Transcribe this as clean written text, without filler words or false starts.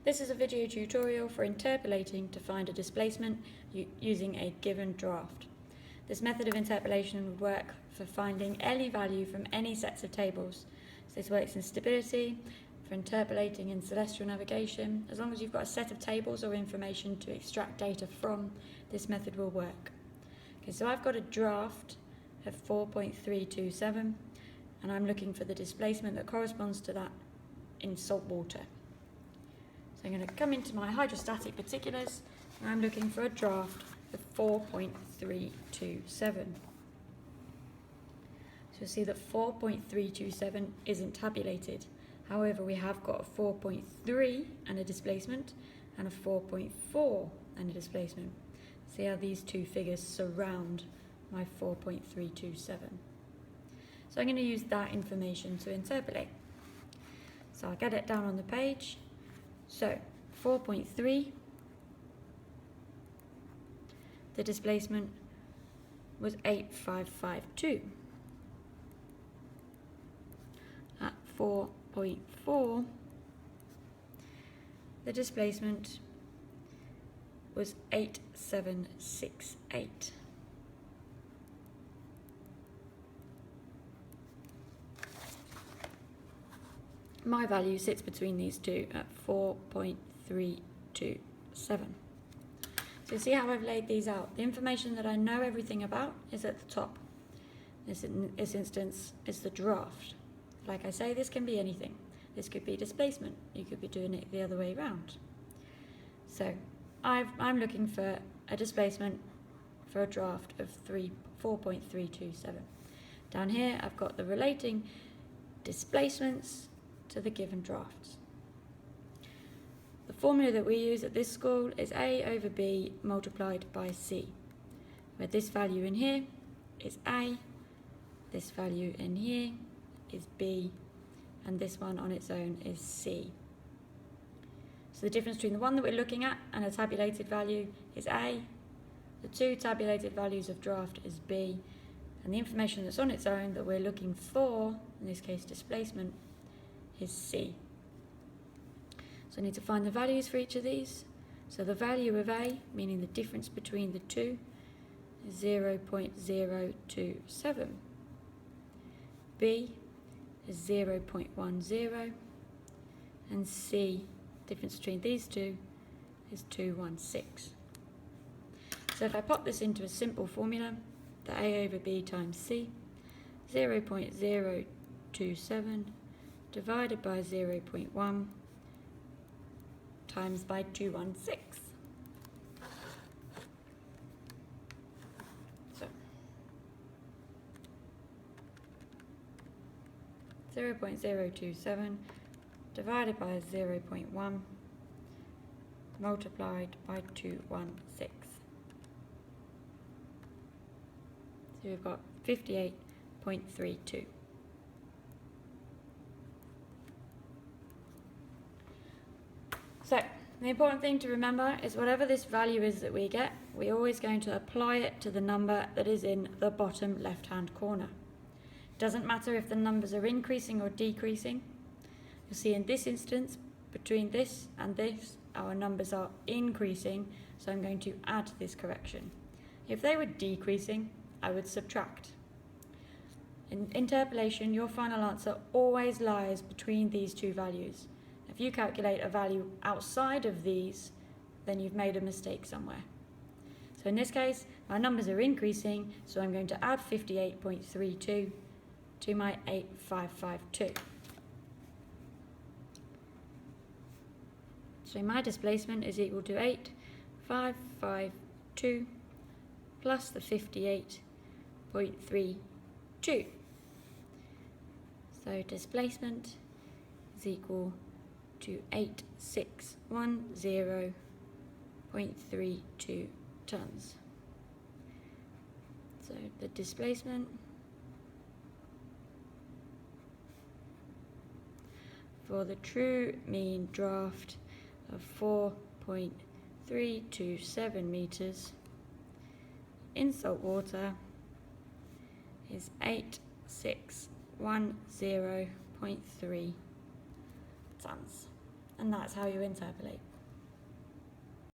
This is a video tutorial for interpolating to find a displacement using a given draft. This method of interpolation would work for finding any value from any sets of tables. So this works in stability, for interpolating in celestial navigation. As long as you've got a set of tables or information to extract data from, this method will work. Okay, so I've got a draft of 4.327 and I'm looking for the displacement that corresponds to that in salt water. So I'm going to come into my hydrostatic particulars and I'm looking for a draft of 4.327. So you'll see that 4.327 isn't tabulated. However, we have got a 4.3 and a displacement and a 4.4 and a displacement. See how these two figures surround my 4.327. So I'm going to use that information to interpolate. So I'll get it down on the page. So 4.3, the displacement was 8552. At 4.4, the displacement was 8768. My value sits between these two at 4.327. So you see how I've laid these out. The information that I know everything about is at the top. In this instance is the draft. Like I say, this can be anything. This could be displacement. You could be doing it the other way around. So I'm looking for a displacement for a draft of 4.327. Down here I've got the relating displacements to the given drafts. The formula that we use at this school is A over B multiplied by C, where this value in here is A, this value in here is B, and this one on its own is C. So the difference between the one that we're looking at and a tabulated value is A, the two tabulated values of draft is B, and the information that's on its own that we're looking for, in this case displacement, is C. So I need to find the values for each of these. So the value of A, meaning the difference between the two, is 0.027. B is 0.10. And C, difference between these two, is 216. So if I pop this into a simple formula, the A over B times C, 0.027 divided by 0.1 times by 216. So 0.027 divided by 0.1 multiplied by 216. So we've got 58.32. So the important thing to remember is whatever this value is that we get, we're always going to apply it to the number that is in the bottom left-hand corner. It doesn't matter if the numbers are increasing or decreasing. You'll see in this instance, between this and this, our numbers are increasing, so I'm going to add this correction. If they were decreasing, I would subtract. In interpolation, your final answer always lies between these two values. If you calculate a value outside of these, then you've made a mistake somewhere. So in this case, my numbers are increasing, so I'm going to add 58.32 to my 8552. So my displacement is equal to 8552 plus the 58.32. So displacement is equal to 8610.32 tons. So the displacement for the true mean draft of 4.327 meters in salt water is 8610.3 tons. and that's how you interpolate.